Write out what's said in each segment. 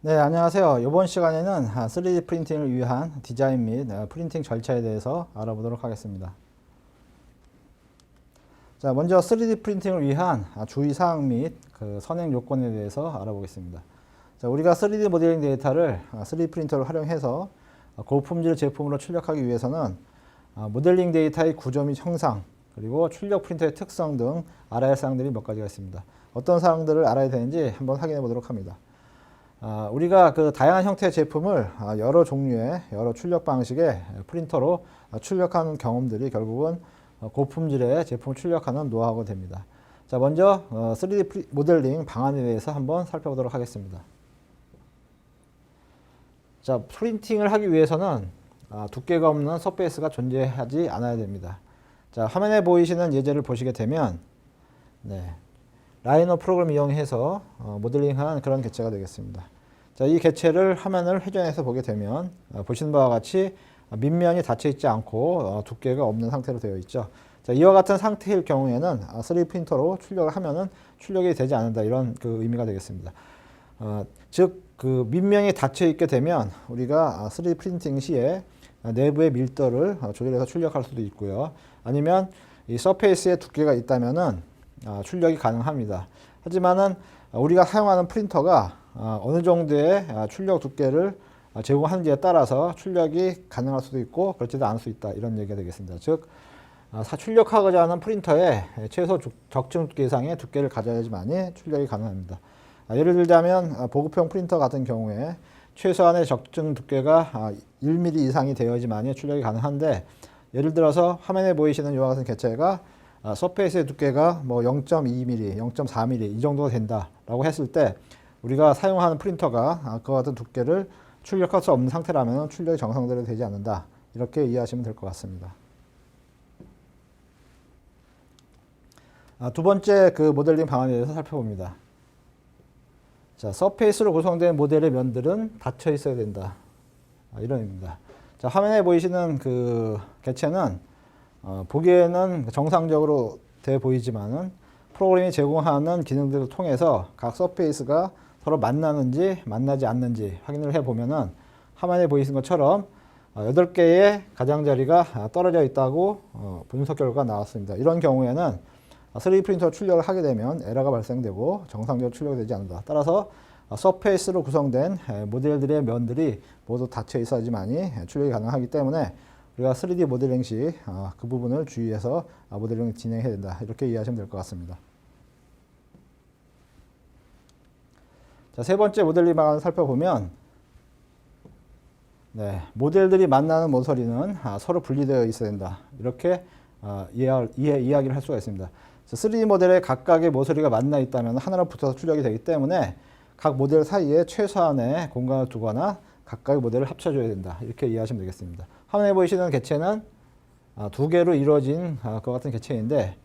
네, 안녕하세요. 이번 시간에는 3D 프린팅을 위한 디자인 및 프린팅 절차에 대해서 알아보도록 하겠습니다. 자, 먼저 3D 프린팅을 위한 주의사항 및 그 선행 요건에 대해서 알아보겠습니다. 자, 우리가 3D 모델링 데이터를 3D 프린터를 활용해서 고품질 제품으로 출력하기 위해서는 모델링 데이터의 구조 및 형상, 그리고 출력 프린터의 특성 등 알아야 할 사항들이 몇 가지가 있습니다. 어떤 사항들을 알아야 되는지 한번 확인해 보도록 합니다. 우리가 그 다양한 형태의 제품을 여러 종류의 여러 출력 방식의 프린터로 출력하는 경험들이 결국은 고품질의 제품을 출력하는 노하우가 됩니다. 자, 먼저 3D 모델링 방안에 대해서 한번 살펴보도록 하겠습니다. 자, 프린팅을 하기 위해서는 두께가 없는 서페이스가 존재하지 않아야 됩니다. 자, 화면에 보이시는 예제를 보시게 되면 라이너 프로그램 이용해서 모델링한 그런 개체가 되겠습니다. 자, 이 개체를 화면을 회전해서 보게 되면 보시는 바와 같이 밑면이 닫혀 있지 않고 두께가 없는 상태로 되어 있죠. 자, 이와 같은 상태일 경우에는 3D 프린터로 출력을 하면은 출력이 되지 않는다, 이런 그 의미가 되겠습니다. 즉, 그 밑면이 닫혀 있게 되면 우리가 3D 프린팅 시에 내부의 밀도를 조절해서 출력할 수도 있고요. 아니면 이 서페이스에 두께가 있다면은 출력이 가능합니다. 하지만은 우리가 사용하는 프린터가 어느 정도의 출력 두께를 제공하는지에 따라서 출력이 가능할 수도 있고 그렇지도 않을 수 있다, 이런 얘기가 되겠습니다. 즉, 출력하고자 하는 프린터에 최소 적정 두께 이상의 두께를 가져야지만이 출력이 가능합니다. 예를 들자면 보급형 프린터 같은 경우에 최소한의 적정 두께가 1mm 이상이 되어야지만이 출력이 가능한데, 예를 들어서 화면에 보이시는 이와 같은 개체가 서페이스의 두께가 뭐 0.2mm, 0.4mm 이 정도가 된다라고 했을 때 우리가 사용하는 프린터가 그와 같은 두께를 출력할 수 없는 상태라면 출력이 정상대로 되지 않는다, 이렇게 이해하시면 될 것 같습니다. 두 번째 그 모델링 방안에 대해서 살펴봅니다. 자, 서페이스로 구성된 모델의 면들은 닫혀 있어야 된다, 이런 의미입니다. 자, 화면에 보이시는 그 개체는 보기에는 정상적으로 돼 보이지만은 프로그램이 제공하는 기능들을 통해서 각 서페이스가 서로 만나는지 만나지 않는지 확인을 해 보면은 화면에 보이시는 것처럼 8개의 가장자리가 떨어져 있다고 분석 결과가 나왔습니다. 이런 경우에는 3D 프린터 출력을 하게 되면 에러가 발생되고 정상적으로 출력이 되지 않는다. 따라서 서페이스로 구성된 모델들의 면들이 모두 닫혀 있어야지만이 출력이 가능하기 때문에 우리가 3D 모델링 시 그 부분을 주의해서 모델링을 진행해야 된다, 이렇게 이해하시면 될 것 같습니다. 자, 세 번째 모델링 방안을 살펴보면 모델들이 만나는 모서리는 서로 분리되어 있어야 된다, 이렇게 이야기를 할 수가 있습니다. 3D 모델의 각각의 모서리가 만나 있다면 하나로 붙어서 출력이 되기 때문에 각 모델 사이에 최소한의 공간을 두거나 각각의 모델을 합쳐줘야 된다, 이렇게 이해하시면 되겠습니다. 화면에 보이시는 개체는 두 개로 이루어진 그와 같은 개체인데,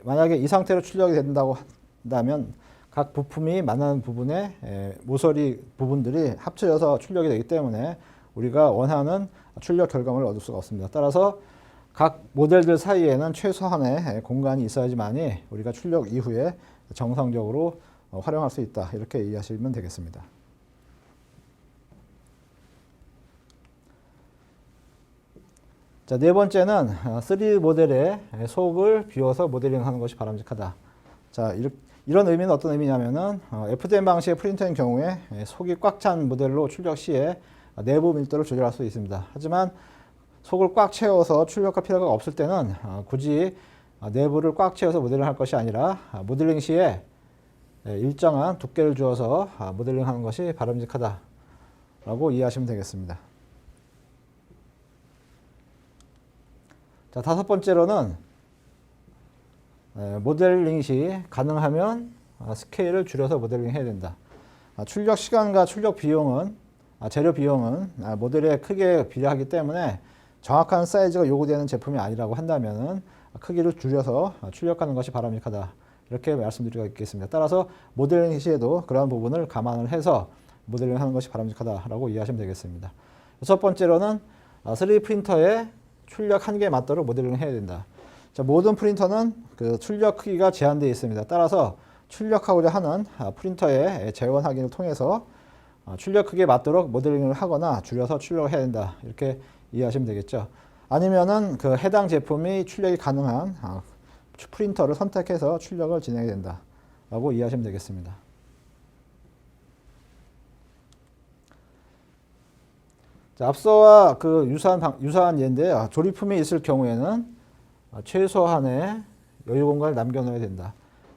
만약에 이 상태로 출력이 된다고 한다면 각 부품이 만나는 부분의 모서리 부분들이 합쳐져서 출력이 되기 때문에 우리가 원하는 출력 결과물을 얻을 수가 없습니다. 따라서 각 모델들 사이에는 최소한의 공간이 있어야지만이 우리가 출력 이후에 정상적으로 활용할 수 있다, 이렇게 이해하시면 되겠습니다. 자, 네 번째는 3D 모델의 속을 비워서 모델링하는 것이 바람직하다. 자, 이런 의미는 어떤 의미냐면은 FDM 방식의 프린터인 경우에 속이 꽉 찬 모델로 출력 시에 내부 밀도를 조절할 수 있습니다. 하지만 속을 꽉 채워서 출력할 필요가 없을 때는 굳이 내부를 꽉 채워서 모델링 할 것이 아니라 모델링 시에 일정한 두께를 주어서 모델링 하는 것이 바람직하다라고 이해하시면 되겠습니다. 자, 다섯 번째로는 모델링 시 가능하면 스케일을 줄여서 모델링 해야 된다. 출력 시간과 출력 비용은 재료 비용은 모델의 크기에 비례하기 때문에 정확한 사이즈가 요구되는 제품이 아니라고 한다면 크기를 줄여서 출력하는 것이 바람직하다, 이렇게 말씀드리고 있겠습니다. 따라서 모델링 시에도 그러한 부분을 감안을 해서 모델링 하는 것이 바람직하다라고 이해하시면 되겠습니다. 여섯 번째로는 3D 프린터의 출력 한계에 맞도록 모델링을 해야 된다. 자, 모든 프린터는 그 출력 크기가 제한되어 있습니다. 따라서 출력하고자 하는 프린터의 재원 확인을 통해서 출력 크기에 맞도록 모델링을 하거나 줄여서 출력을 해야 된다. 이렇게 이해하시면 되겠죠. 아니면은 그 해당 제품이 출력이 가능한 프린터를 선택해서 출력을 진행해야 된다. 라고 이해하시면 되겠습니다. 자, 앞서와 그 유사한 예인데요. 조립품이 있을 경우에는 최소한의 여유 공간을 남겨놓아야 된다.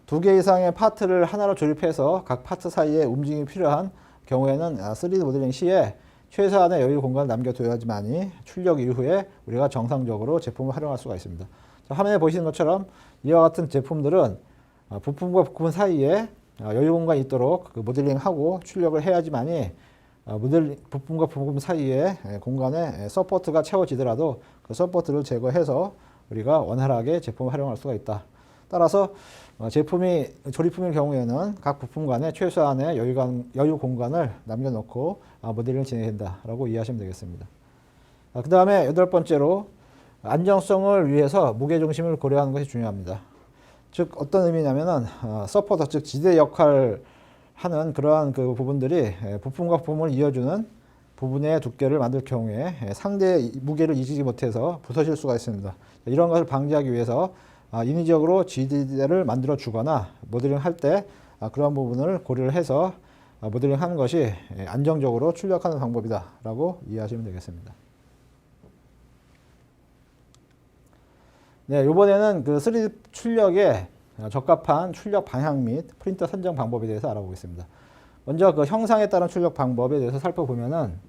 2개 이상의 파트를 하나로 조립해서 각 파트 사이에 움직임이 필요한 경우에는 3D 모델링 시에 최소한의 여유 공간을 남겨둬야지만이 출력 이후에 우리가 정상적으로 제품을 활용할 수가 있습니다. 자, 화면에 보시는 것처럼 이와 같은 제품들은 부품과 부품 사이에 여유 공간이 있도록 그 모델링하고 출력을 해야지만이 부품과 부품 사이에 공간에 서포트가 채워지더라도 그 서포트를 제거해서 우리가 원활하게 제품을 활용할 수가 있다. 따라서 조립품일 경우에는 각 부품 간에 최소한의 여유 공간을 남겨놓고 모델링을 진행한다라고 이해하시면 되겠습니다. 그 다음에 8번째로 안정성을 위해서 무게중심을 고려하는 것이 중요합니다. 즉 어떤 의미냐면은 서포터 즉 지대 역할을 하는 그러한 그 부분들이 부품과 부품을 이어주는 부분의 두께를 만들 경우에 상대의 무게를 이기지 못해서 부서질 수가 있습니다. 이런 것을 방지하기 위해서 인위적으로 지대를 만들어 주거나 모델링 할 때 그런 부분을 고려를 해서 모델링 하는 것이 안정적으로 출력하는 방법이다 라고 이해하시면 되겠습니다. 네, 이번에는 그 3D 출력에 적합한 출력 방향 및 프린터 선정 방법에 대해서 알아보겠습니다. 먼저 그 형상에 따른 출력 방법에 대해서 살펴보면은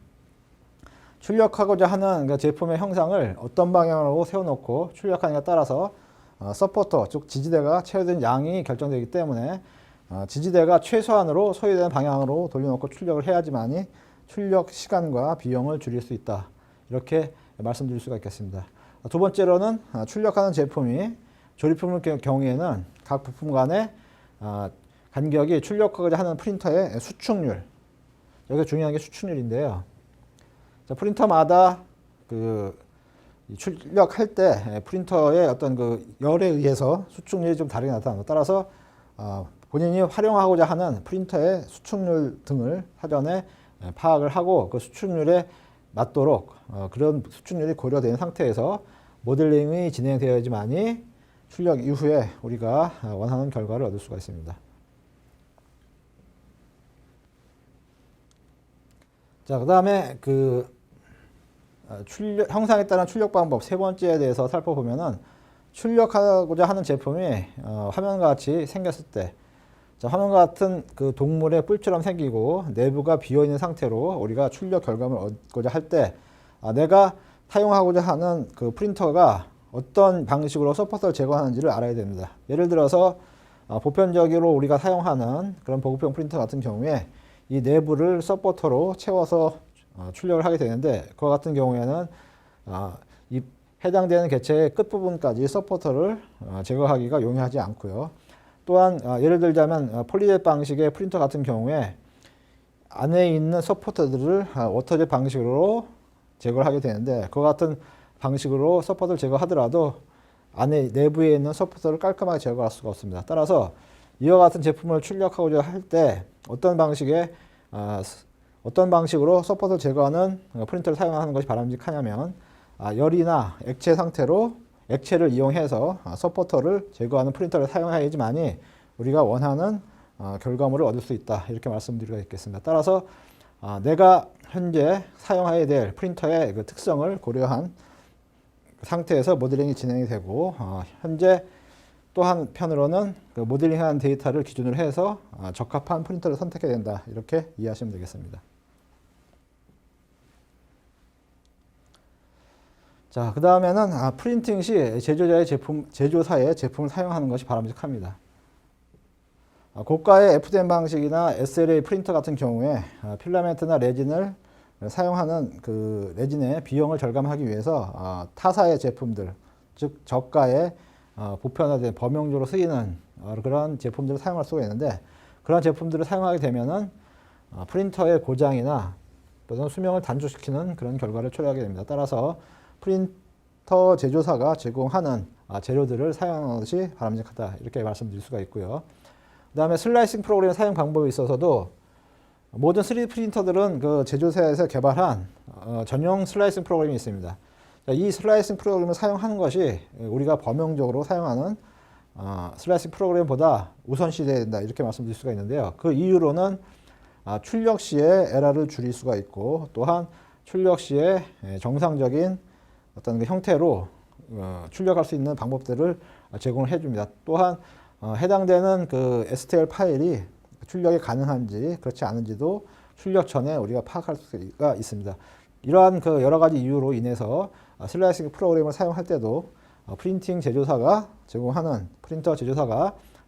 출력하고자 하는 그 제품의 형상을 어떤 방향으로 세워놓고 출력하느냐에 따라서 서포터, 즉 지지대가 채워진 양이 결정되기 때문에 지지대가 최소한으로 소요되는 방향으로 돌려놓고 출력을 해야지만이 출력 시간과 비용을 줄일 수 있다. 이렇게 말씀드릴 수가 있겠습니다. 두 번째로는 출력하는 제품이 조립품의 경우에는 각 부품 간의 간격이 출력하고자 하는 프린터의 수축률, 여기가 중요한 게 수축률인데요. 자, 프린터마다 그 출력할 때 프린터의 어떤 그 열에 의해서 수축률이 좀 다르게 나타납니다. 따라서 본인이 활용하고자 하는 프린터의 수축률 등을 사전에 파악을 하고 그 수축률에 맞도록 그런 수축률이 고려된 상태에서 모델링이 진행되어야지만이 출력 이후에 우리가 원하는 결과를 얻을 수가 있습니다. 자, 그 다음에 그 형상에 따른 출력 방법 세 번째에 대해서 살펴보면은 출력하고자 하는 제품이 화면과 같이 생겼을 때, 자, 화면과 같은 그 동물의 뿔처럼 생기고 내부가 비어 있는 상태로 우리가 출력 결과물을 얻고자 할 때, 내가 사용하고자 하는 그 프린터가 어떤 방식으로 서포터를 제거하는지를 알아야 됩니다. 예를 들어서 보편적으로 우리가 사용하는 그런 보급형 프린터 같은 경우에 이 내부를 서포터로 채워서 출력을 하게 되는데, 그와 같은 경우에는 이 해당되는 개체의 끝부분까지 서포터를 제거하기가 용이하지 않고요. 또한 예를 들자면 폴리젯 방식의 프린터 같은 경우에 안에 있는 서포터들을 워터젯 방식으로 제거를 하게 되는데, 그와 같은 방식으로 서포터를 제거하더라도 안에 내부에 있는 서포터를 깔끔하게 제거할 수가 없습니다. 따라서 이와 같은 제품을 출력하고자 할 때 어떤 방식으로 서포터를 제거하는 프린터를 사용하는 것이 바람직하냐면 열이나 액체 상태로 액체를 이용해서 서포터를 제거하는 프린터를 사용해야지만이 우리가 원하는 결과물을 얻을 수 있다. 이렇게 말씀드리고 있겠습니다. 따라서 내가 현재 사용해야 될 프린터의 그 특성을 고려한 상태에서 모델링이 진행이 되고, 현재 또 한편으로는 그 모델링한 데이터를 기준으로 해서 적합한 프린터를 선택해야 된다. 이렇게 이해하시면 되겠습니다. 자, 그 다음에는 프린팅 시 제조사의 제품을 사용하는 것이 바람직합니다. 고가의 FDM 방식이나 SLA 프린터 같은 경우에 필라멘트나 레진을 사용하는 그 레진의 비용을 절감하기 위해서 타사의 제품들, 즉 저가의 보편화된 범용적으로 쓰이는 그런 제품들을 사용할 수가 있는데, 그런 제품들을 사용하게 되면은 프린터의 고장이나 또는 수명을 단축시키는 그런 결과를 초래하게 됩니다. 따라서 프린터 제조사가 제공하는 재료들을 사용하는 것이 바람직하다. 이렇게 말씀드릴 수가 있고요. 그 다음에 슬라이싱 프로그램 사용 방법에 있어서도 모든 3D 프린터들은 그 제조사에서 개발한 전용 슬라이싱 프로그램이 있습니다. 이 슬라이싱 프로그램을 사용하는 것이 우리가 범용적으로 사용하는 슬라이싱 프로그램보다 우선시돼야 된다 이렇게 말씀드릴 수가 있는데요. 그 이유로는 출력 시에 에러를 줄일 수가 있고 또한 출력 시에 정상적인 어떤 그 형태로 출력할 수 있는 방법들을 제공을 해줍니다. 또한 해당되는 그 STL 파일이 출력이 가능한지 그렇지 않은지도 출력 전에 우리가 파악할 수가 있습니다. 이러한 그 여러 가지 이유로 인해서 슬라이싱 프로그램을 사용할 때도 프린터 제조사가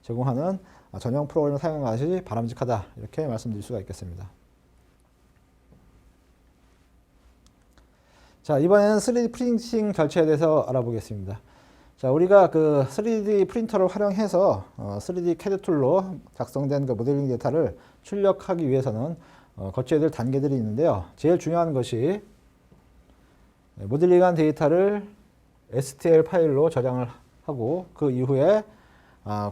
제공하는 전용 프로그램을 사용하는 것이 바람직하다 이렇게 말씀드릴 수가 있겠습니다. 자, 이번에는 3D 프린팅 절차에 대해서 알아보겠습니다. 자, 우리가 그 3D 프린터를 활용해서 3D CAD 툴로 작성된 그 모델링 데이터를 출력하기 위해서는 거쳐야 될 단계들이 있는데요. 제일 중요한 것이 모델링한 데이터를 STL 파일로 저장을 하고 그 이후에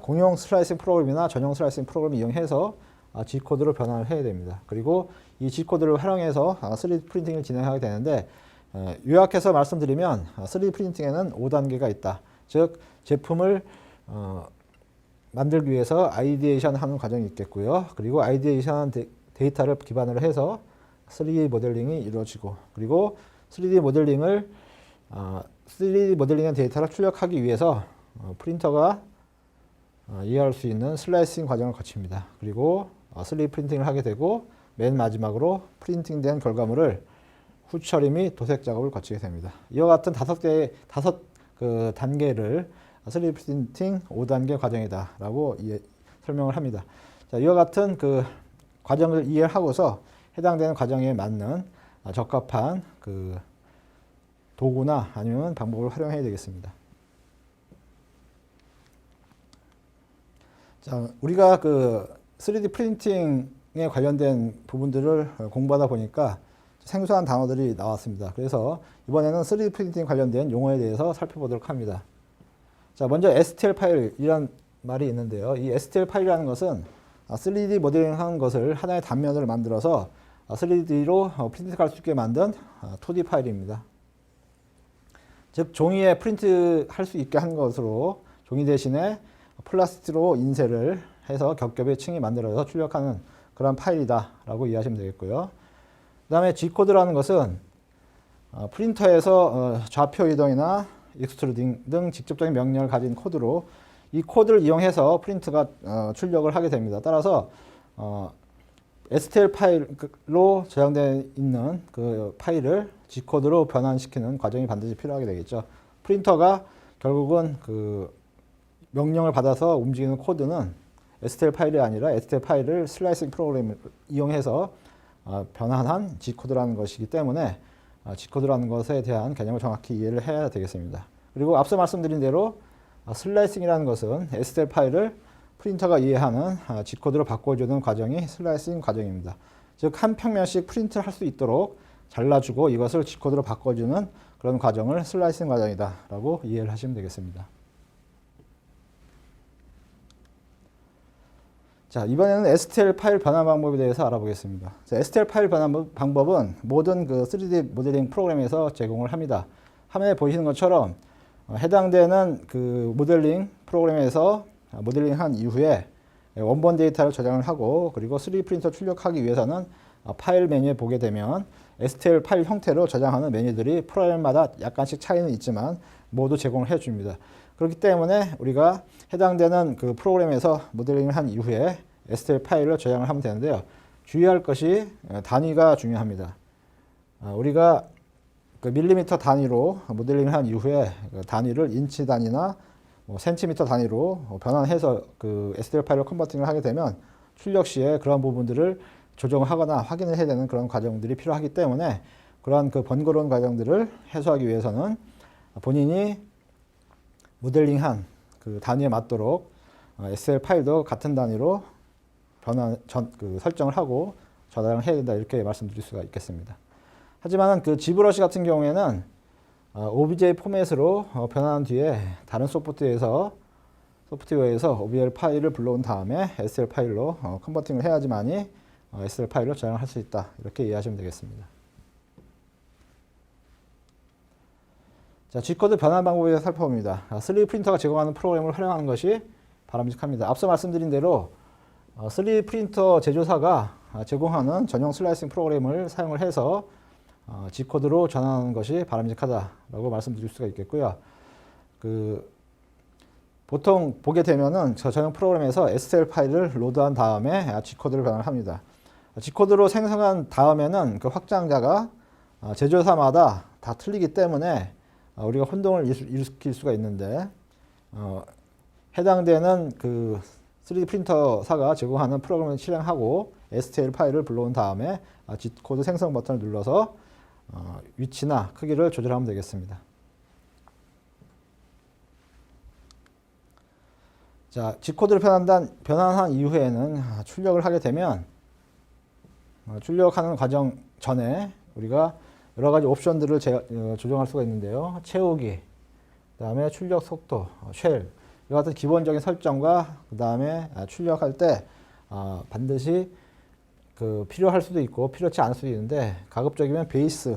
공용 슬라이싱 프로그램이나 전용 슬라이싱 프로그램을 이용해서 G코드로 변환을 해야 됩니다. 그리고 이 G코드를 활용해서 3D 프린팅을 진행하게 되는데 요약해서 말씀드리면 3D 프린팅에는 5단계가 있다. 즉 제품을 만들기 위해서 아이디에이션 하는 과정이 있겠고요. 그리고 아이디에이션 데이터를 기반으로 해서 3D 모델링이 이루어지고 그리고 3D 모델링한 데이터를 출력하기 위해서 프린터가 이해할 수 있는 슬라이싱 과정을 거칩니다. 그리고 3D 프린팅을 하게 되고 맨 마지막으로 프린팅된 결과물을 후처리 및 도색 작업을 거치게 됩니다. 이와 같은 다섯 그 단계를 3D 프린팅 5단계 과정이다라고 설명을 합니다. 자, 이와 같은 그 과정을 이해하고서 해당되는 과정에 맞는 적합한 그 도구나 아니면 방법을 활용해야 되겠습니다. 자, 우리가 그 3D 프린팅에 관련된 부분들을 공부하다 보니까 생소한 단어들이 나왔습니다. 그래서 이번에는 3D 프린팅 관련된 용어에 대해서 살펴보도록 합니다. 자, 먼저 STL 파일이라는 말이 있는데요. 이 STL 파일이라는 것은 3D 모델링한 것을 하나의 단면을 만들어서 3D로 프린트할 수 있게 만든 2D 파일입니다. 즉 종이에 프린트할 수 있게 한 것으로 종이 대신에 플라스틱으로 인쇄를 해서 겹겹이 층이 만들어서 출력하는 그런 파일이다라고 이해하시면 되겠고요. 그 다음에 G코드라는 것은 프린터에서 좌표 이동이나 익스트루딩 등 직접적인 명령을 가진 코드로 이 코드를 이용해서 프린트가 출력을 하게 됩니다. 따라서 STL 파일로 저장되어 있는 그 파일을 G코드로 변환시키는 과정이 반드시 필요하게 되겠죠. 프린터가 결국은 그 명령을 받아서 움직이는 코드는 STL 파일이 아니라 STL 파일을 슬라이싱 프로그램을 이용해서 변환한 G코드라는 것이기 때문에 G코드라는 것에 대한 개념을 정확히 이해를 해야 되겠습니다. 그리고 앞서 말씀드린 대로 슬라이싱이라는 것은 STL 파일을 프린터가 이해하는 G코드로 바꿔주는 과정이 슬라이싱 과정입니다. 즉 한 평면씩 프린트를 할 수 있도록 잘라주고 이것을 G코드로 바꿔주는 그런 과정을 슬라이싱 과정이다 라고 이해를 하시면 되겠습니다. 자, 이번에는 STL 파일 변환 방법에 대해서 알아보겠습니다. 자, STL 파일 변환 방법은 모든 그 3D 모델링 프로그램에서 제공을 합니다. 화면에 보시는 것처럼 해당되는 그 모델링 프로그램에서 모델링한 이후에 원본 데이터를 저장을 하고 그리고 3D 프린터 출력하기 위해서는 파일 메뉴에 보게 되면 STL 파일 형태로 저장하는 메뉴들이 프로그램마다 약간씩 차이는 있지만 모두 제공을 해줍니다. 그렇기 때문에 우리가 해당되는 그 프로그램에서 모델링을 한 이후에 STL 파일을 저장을 하면 되는데요. 주의할 것이 단위가 중요합니다. 우리가 그 밀리미터 단위로 모델링을 한 이후에 그 단위를 인치 단위나 센티미터 단위로 변환해서 그 STL 파일로 컨버팅을 하게 되면 출력 시에 그런 부분들을 조정을 하거나 확인을 해야 되는 그런 과정들이 필요하기 때문에 그러한 그 번거로운 과정들을 해소하기 위해서는 본인이 모델링한 그 단위에 맞도록 STL 파일도 같은 단위로 설정을 하고 저장을 해야 된다 이렇게 말씀드릴 수가 있겠습니다. 하지만 그 G브러시 같은 경우에는 OBJ 포맷으로 변환한 뒤에 다른 소프트웨어에서 OBL 파일을 불러온 다음에 STL 파일로 컨버팅을 해야지만이 STL 파일로 저장할 수 있다. 이렇게 이해하시면 되겠습니다. 자, G코드 변환 방법에 대해서 살펴봅니다. 3D 프린터가 제공하는 프로그램을 활용하는 것이 바람직합니다. 앞서 말씀드린 대로 3D 프린터 제조사가 제공하는 전용 슬라이싱 프로그램을 사용을 해서 G코드로 전환하는 것이 바람직하다라고 말씀드릴 수가 있겠고요. 보통 보게 되면은 저 전용 프로그램에서 STL 파일을 로드한 다음에 G코드를 변환을 합니다. G코드로 생성한 다음에는 그 확장자가 제조사마다 다 틀리기 때문에 우리가 혼동을 일으킬 수가 있는데 해당되는 그 3D 프린터사가 제공하는 프로그램을 실행하고 STL 파일을 불러온 다음에 G코드 생성 버튼을 눌러서 위치나 크기를 조절하면 되겠습니다. 자, G코드를 변환한 이후에는 출력을 하게 되면 출력하는 과정 전에 우리가 여러 가지 옵션들을 조정할 수가 있는데요. 채우기, 그 다음에 출력 속도, 쉘, 이와 같은 기본적인 설정과 그 다음에 출력할 때 반드시 필요할 수도 있고 필요치 않을 수도 있는데 가급적이면 베이스,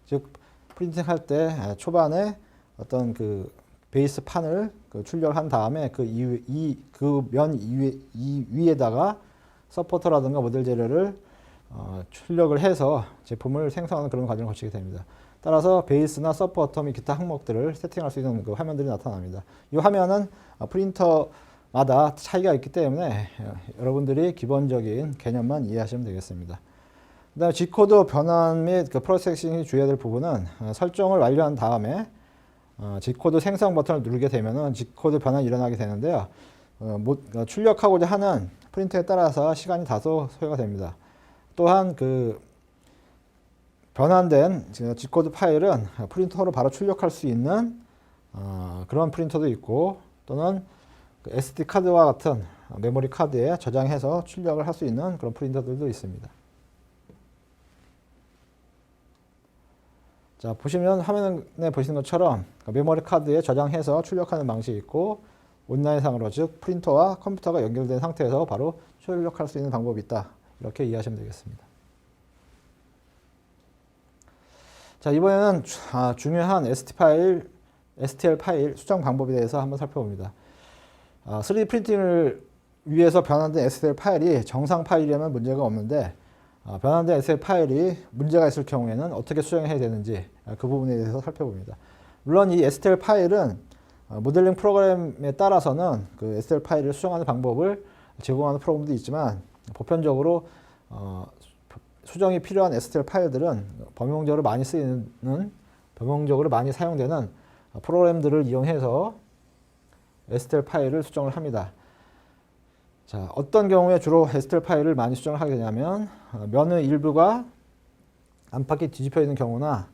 즉 프린팅할 때 초반에 어떤 베이스 판을 출력한 다음에 그 면 위에다가 서포터라든가 모델 재료를 출력을 해서 제품을 생성하는 그런 과정을 거치게 됩니다. 따라서 베이스나 서포터 및 기타 항목들을 세팅할 수 있는 그 화면들이 나타납니다. 이 화면은 프린터마다 차이가 있기 때문에 여러분들이 기본적인 개념만 이해하시면 되겠습니다. 그 다음에 G코드 변환 및 프로세싱이 주의해야 될 부분은 설정을 완료한 다음에 G코드 생성 버튼을 누르게 되면은 G코드 변환이 일어나게 되는데요. 출력하고자 하는 프린터에 따라서 시간이 다소 소요가 됩니다. 또한 변환된 G코드 파일은 프린터로 바로 출력할 수 있는 그런 프린터도 있고 또는 SD 카드와 같은 메모리 카드에 저장해서 출력을 할 수 있는 그런 프린터들도 있습니다. 자, 보시면 화면에 보시는 것처럼 메모리 카드에 저장해서 출력하는 방식이 있고 온라인상으로 즉 프린터와 컴퓨터가 연결된 상태에서 바로 출력할 수 있는 방법이 있다. 이렇게 이해하시면 되겠습니다. 자, 이번에는 중요한 STL 파일 수정 방법에 대해서 한번 살펴봅니다. 3D 프린팅을 위해서 변환된 STL 파일이 정상 파일이라면 문제가 없는데 변환된 STL 파일이 문제가 있을 경우에는 어떻게 수정해야 되는지 그 부분에 대해서 살펴봅니다. 물론 이 STL 파일은 모델링 프로그램에 따라서는 그 STL 파일을 수정하는 방법을 제공하는 프로그램도 있지만 보편적으로 수정이 필요한 STL 파일들은 범용적으로 많이 사용되는 프로그램들을 이용해서 STL 파일을 수정을 합니다. 자, 어떤 경우에 주로 STL 파일을 많이 수정을 하게 되냐면 면의 일부가 안팎이 뒤집혀 있는 경우나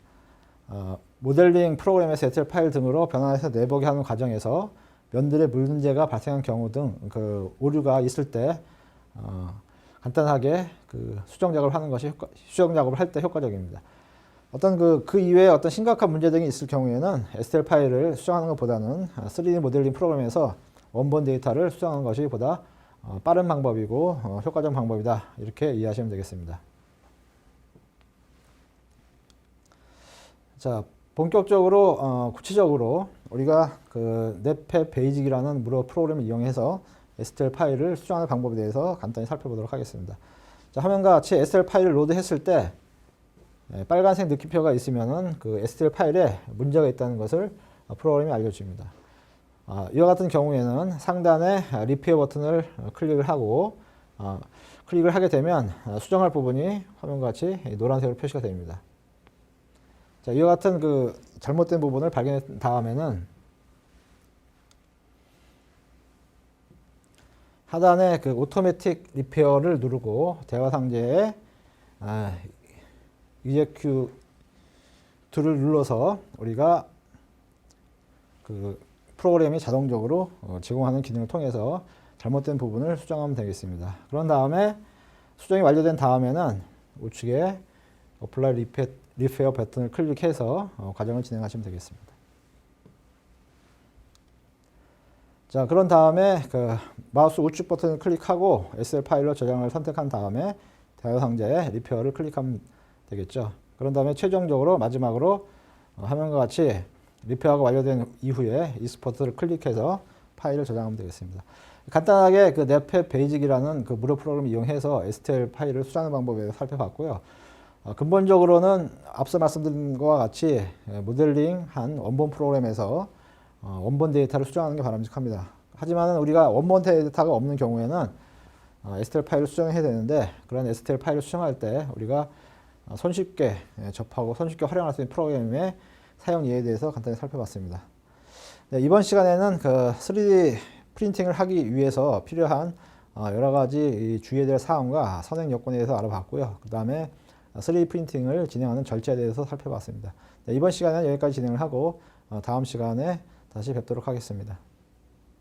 모델링 프로그램에서 STL 파일 등으로 변환해서 내보게 하는 과정에서 면들의 문제가 발생한 경우 등 오류가 있을 때 간단하게 수정 작업을 하는 것이 수정 작업을 할 때 효과적입니다. 어떤 그 이외에 어떤 심각한 문제 등이 있을 경우에는 STL 파일을 수정하는 것보다는 3D 모델링 프로그램에서 원본 데이터를 수정하는 것이 보다 빠른 방법이고 효과적인 방법이다. 이렇게 이해하시면 되겠습니다. 자, 본격적으로 구체적으로 우리가 넷팹 베이직이라는 무료 프로그램을 이용해서 STL 파일을 수정하는 방법에 대해서 간단히 살펴보도록 하겠습니다. 자, 화면과 같이 STL 파일을 로드했을 때 빨간색 느낌표가 있으면은 그 STL 파일에 문제가 있다는 것을 프로그램이 알려줍니다. 이와 같은 경우에는 상단에 리페어 버튼을 클릭을 하고 클릭을 하게 되면 수정할 부분이 화면과 같이 노란색으로 표시가 됩니다. 자, 이와 같은 잘못된 부분을 발견한 다음에는 하단에 오토매틱 리페어를 누르고 대화 상자에 EJect를 눌러서 우리가 프로그램이 자동적으로 제공하는 기능을 통해서 잘못된 부분을 수정하면 되겠습니다. 그런 다음에 수정이 완료된 다음에는 우측에 Apply Repair 버튼을 클릭해서 과정을 진행하시면 되겠습니다. 자, 그런 다음에 마우스 우측 버튼을 클릭하고 STL 파일로 저장을 선택한 다음에 대화 상자에 리페어를 클릭하면 되겠죠. 그런 다음에 최종적으로 마지막으로 화면과 같이 리페어가 완료된 이후에 익스포트를 클릭해서 파일을 저장하면 되겠습니다. 간단하게 그 넷팹 베이직이라는 그 무료 프로그램을 이용해서 STL 파일을 수정하는 방법에 대해서 살펴봤고요. 근본적으로는 앞서 말씀드린 것과 같이 모델링한 원본 프로그램에서 원본 데이터를 수정하는 게 바람직합니다. 하지만 우리가 원본 데이터가 없는 경우에는 STL 파일을 수정해야 되는데, 그런 STL 파일을 수정할 때 우리가 손쉽게 접하고 손쉽게 활용할 수 있는 프로그램의 사용 예에 대해서 간단히 살펴봤습니다. 네, 이번 시간에는 그 3D 프린팅을 하기 위해서 필요한 여러 가지 주의해야 될 사항과 선행 요건에 대해서 알아봤고요. 그 다음에 3D 프린팅을 진행하는 절차에 대해서 살펴봤습니다. 네, 이번 시간에는 여기까지 진행을 하고 다음 시간에 다시 뵙도록 하겠습니다.